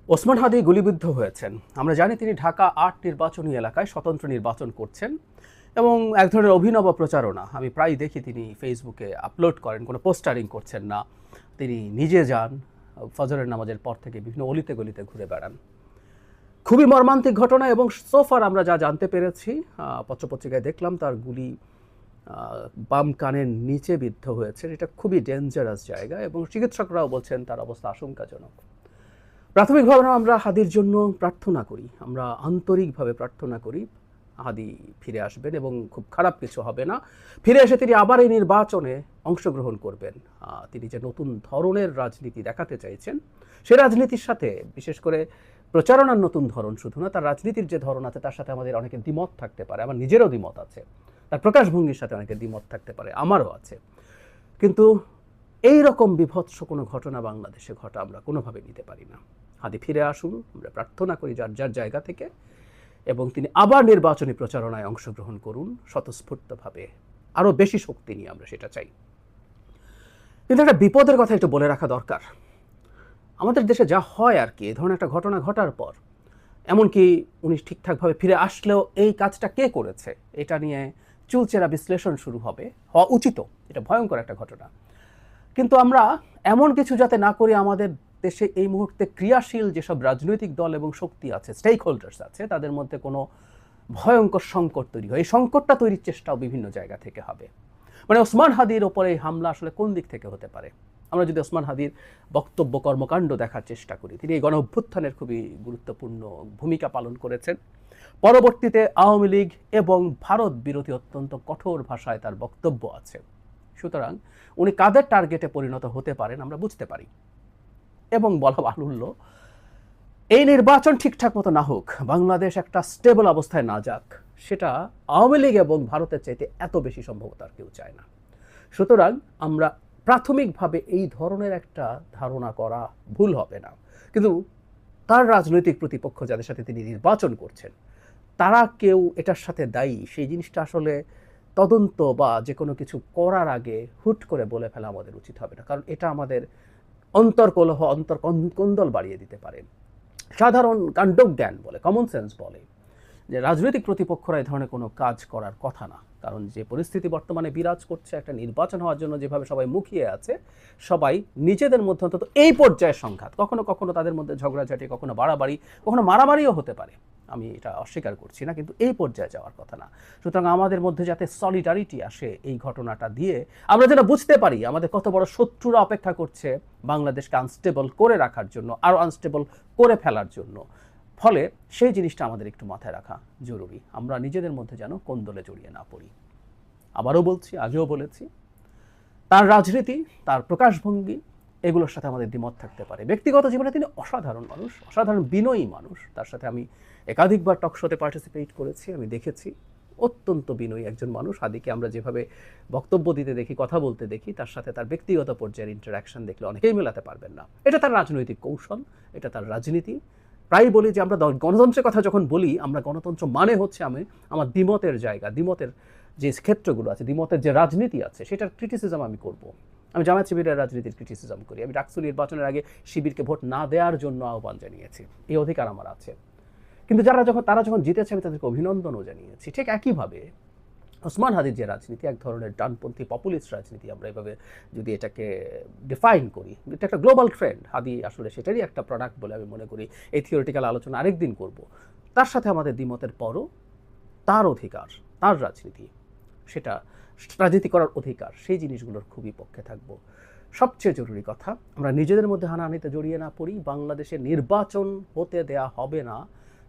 ওসমান হাদি গুলিবিদ্ধ হয়েছেন। আমরা জানি তিনি ঢাকা ৮ নির্বাচনী এলাকায় স্বতন্ত্র নির্বাচন করছেন এবং এক ধরনের অভিনব প্রচারণা আমি প্রায় দেখি তিনি ফেসবুকে আপলোড করেন, কোনো পোস্টারিং করছেন না। তিনি নিজে যান, ফজরের নামাজের পর থেকে বিভিন্ন অলিতে গলিতে ঘুরে বেড়ান। খুবই মর্মান্তিক ঘটনা এবং সোফার আমরা যা জানতে পেরেছি, পত্রপত্রিকায় দেখলাম তার গুলি বাম কানের নিচে বিদ্ধ হয়েছে। এটা খুবই ডেঞ্জারাস জায়গা এবং চিকিৎসকরাও বলছেন তার অবস্থা আশঙ্কাজনক। প্রাথমিকভাবে আমরা হাদির জন্য প্রার্থনা করি, আমরা আন্তরিকভাবে প্রার্থনা করি হাদি ফিরে আসবেন এবং খুব খারাপ কিছু হবে না। ফিরে এসে তিনি আবার এই নির্বাচনে অংশগ্রহণ করবেন। তিনি যে নতুন ধরনের রাজনীতি দেখাতে চাইছেন, সে রাজনীতির সাথে বিশেষ করে প্রচারণার নতুন ধরন শুধু না, তার রাজনীতির যে ধরন আছে তার সাথে আমাদের অনেকের দ্বিমত থাকতে পারে। আমার নিজেরও দ্বিমত আছে, তার প্রকাশভঙ্গির সাথে অনেকের দ্বিমত থাকতে পারে, আমারও আছে। কিন্তু এই রকম বিভৎস কোনো ঘটনা বাংলাদেশে ঘটা আমরা কোনোভাবে নিতে পারি না। হাদি ফিরে আসুন, আমরা প্রার্থনা করি যার যার জায়গা থেকে, এবং তিনি আবার নির্বাচনী প্রচারণায় অংশগ্রহণ করুন স্বতঃস্ফূর্তভাবে, আরও বেশি শক্তি নিয়ে আমরা সেটা চাই। কিন্তু একটা বিপদের কথা একটু বলে রাখা দরকার। আমাদের দেশে যা হয় আর কি, এ ধরনের একটা ঘটনা ঘটার পর, এমনকি উনি ঠিকঠাকভাবে ফিরে আসলেও এই কাজটা কে করেছে এটা নিয়ে চুলচেরা বিশ্লেষণ শুরু হবে, হওয়া উচিত। এটা ভয়ঙ্কর একটা ঘটনা। কিন্তু আমরা এমন কিছু যাতে না করি, আমাদের দেশে এই মুহূর্তে ক্রিয়াশীল যেসব রাজনৈতিক দল এবং শক্তি আছে, স্টেক হোল্ডার্স আছে, তাদের মধ্যে কোনো ভয়ঙ্কর সংকট তৈরি হয়। এই সংকটটা তৈরির চেষ্টাও বিভিন্ন জায়গা থেকে হবে। মানে ওসমান হাদির ওপরে এই হামলা আসলে কোন দিক থেকে হতে পারে? আমরা যদি ওসমান হাদির বক্তব্য কর্মকাণ্ড দেখার চেষ্টা করি, তিনি এই গণ অভ্যুত্থানের খুবই গুরুত্বপূর্ণ ভূমিকা পালন করেছেন। পরবর্তীতে আওয়ামী লীগ এবং ভারত বিরোধী অত্যন্ত কঠোর ভাষায় তার বক্তব্য আছে। সুতরাং উনি কাদের টার্গেটে পরিণত হতে পারেন আমরা বুঝতে পারি। এবং বলা বাহুল্য, এই নির্বাচন ঠিকঠাক মতো না হোক, বাংলাদেশ একটা স্টেবল অবস্থায় না যাক, সেটা আওয়ামী লীগ এবং ভারতের চাইতে এত বেশি সম্ভবত আর কেউ চায় না। সুতরাং আমরা প্রাথমিকভাবে এই ধরনের একটা ধারণা করা ভুল হবে না। কিন্তু তার রাজনৈতিক প্রতিপক্ষ যাদের সাথে তিনি নির্বাচন করছেন, তারা কেউ এটার সাথে দায়ী, সেই জিনিসটা আসলে তদন্ত বা যে কোনো কিছু করার আগে হুট করে বলে ফেলা আমাদের উচিত হবে না। কারণ এটা আমাদের অন্তর্কলহ, কোন্দল বাড়িয়ে দিতে পারে। সাধারণ কাণ্ডজ্ঞান বলে, কমন সেন্স বলে যে রাজনৈতিক প্রতিপক্ষরা এই ধরনের কোনো কাজ করার কথা না। কারণ যে পরিস্থিতি বর্তমানে বিরাজ করছে, একটা নির্বাচন হওয়ার জন্য যেভাবে সবাই মুখিয়ে আছে, সবাই নিজেদের মধ্যে অন্তত এই পর্যায়ের সংঘাত, কখনো কখনো তাদের মধ্যে ঝগড়াঝাটি, কখনো বাড়াবাড়ি, কখনো মারামারিও হতে পারে, আমি এটা অস্বীকার করছি না, কিন্তু এই পর্যায়ে যাওয়ার কথা না। সুতরাং আমাদের মধ্যে যাতে সলিডারিটি আসে এই ঘটনাটা দিয়ে, আমরা যেন বুঝতে পারি আমাদের কত বড় শত্রুরা অপেক্ষা করছে বাংলাদেশকে আনস্টেবল করে রাখার জন্য, আরও আনস্টেবল করে ফেলার জন্য। ফলে সেই জিনিসটা আমাদের একটু মাথায় রাখা জরুরি, আমরা নিজেদের মধ্যে যেন কোন্দলে জড়িয়ে না পড়ি। আবারও বলছি, আগেও বলেছি, তার রাজনীতি, তার প্রকাশভঙ্গি, এগুলোর সাথে আমাদের দ্বিমত থাকতে পারে। ব্যক্তিগত জীবনে তিনি অসাধারণ মানুষ, অসাধারণ বিনয়ী মানুষ। তার সাথে আমি একাধিকবার টক শোতে পার্টিসিপেট করেছি, আমি দেখেছি অত্যন্ত বিনয়ী একজন মানুষ। হাদিকে আমরা যেভাবে বক্তব্য দিতে দেখি, কথা বলতে দেখি, তার সাথে তার ব্যক্তিগত পর্যায়ের ইন্টারাকশন দেখলে অনেকেই মেলাতে পারবেন না। এটা তার রাজনৈতিক কৌশল, এটা তার রাজনীতি। প্রায় বলি যে আমরা গণতন্ত্রের কথা যখন বলি, আমরা গণতন্ত্র মানে হচ্ছে আমি আমার দ্বিমতের জায়গা, দ্বিমতের যে ক্ষেত্রগুলো আছে, দ্বিমতের যে রাজনীতি আছে, সেটার ক্রিটিসিজম আমি করব। আমি জামায়াত শিবিরের রাজনীতির ক্রিটিসিজম করি। আমি ডাকসু নির্বাচনের আগে শিবিরকে ভোট না দেওয়ার জন্য আহ্বান জানিয়েছি, এই অধিকার আমার আছে। কিন্তু তারা যখন জিতেছে, আমি তাদেরকে অভিনন্দনও জানিয়েছি। ঠিক একইভাবে ওসমান হাদির যে রাজনীতি, এক ধরনের ডানপন্থী পপুলিস্ট রাজনীতি, আমরা এভাবে যদি এটাকে ডিফাইন করি, এটা একটা গ্লোবাল ট্রেন্ড। হাদি আসলে সেটারই একটা প্রোডাক্ট বলে আমি মনে করি। এই থিওরিটিক্যাল আলোচনা আরেকদিন করব। তার সাথে আমাদের দ্বিমতের পরও তার অধিকার, তার রাজনীতি, সেটা রাজনীতি করার অধিকার, সেই জিনিসগুলোর খুবই পক্ষে থাকব। সবচেয়ে জরুরি কথা, আমরা নিজেদের মধ্যে হানাহানিতে জড়িয়ে না পড়ি। বাংলাদেশে নির্বাচন হতে দেয়া হবে না,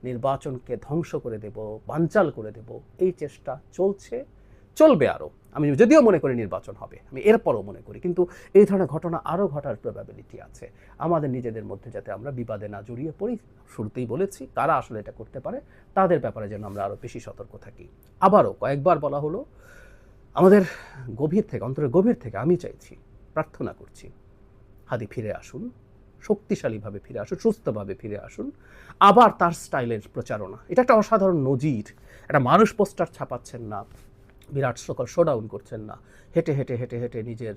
নির্বাচনকে ধ্বংস করে দেব, বানচাল করে দেব, এই চেষ্টা চলবে আরও। আমি যদিও মনে করি নির্বাচন হবে, আমি এরপরও মনে করি, কিন্তু এই ধরনের ঘটনা আরও ঘটার প্রবাবিলিটি আছে। আমাদের নিজেদের মধ্যে যাতে আমরা বিবাদে না জড়িয়ে পড়ি, শুরুতেই বলেছি কারা আসলে এটা করতে পারে, তাদের ব্যাপারে যেন আমরা আরও বেশি সতর্ক থাকি। আবারও কয়েকবার বলা হলো, আমাদের গভীর থেকে, অন্তরের গভীর থেকে আমি চাইছি, প্রার্থনা করছি, হাদি ফিরে আসুন, শক্তিশালীভাবে ফিরে আসুন, সুস্থভাবে ফিরে আসুন। আবার তার স্টাইলের প্রচারণা, এটা একটা অসাধারণ নজির। একটা মানুষ পোস্টার ছাপাচ্ছেন না, বিরাট সকল শোডাউন করছেন না, হেঁটে হেঁটে হেঁটে হেঁটে নিজের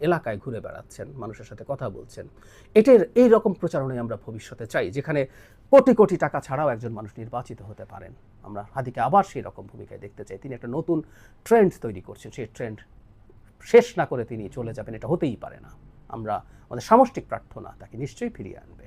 এলাকায় ঘুরে বেড়াচ্ছেন, মানুষের সাথে কথা বলছেন। এই রকম প্রচারণাই আমরা ভবিষ্যতে চাই, যেখানে কোটি কোটি টাকা ছাড়াও একজন মানুষ নির্বাচিত হতে পারেন। আমরা হাদিকে আবার সেই রকম ভূমিকায় দেখতে চাই। তিনি একটা নতুন ট্রেন্ড তৈরি করছেন, সেই ট্রেন্ড শেষ না করে তিনি চলে যাবেন, এটা হতেই পারে না। আমাদের সামষ্টিক প্রার্থনা তাকে নিশ্চয়ই ফিরিয়ে আনবে।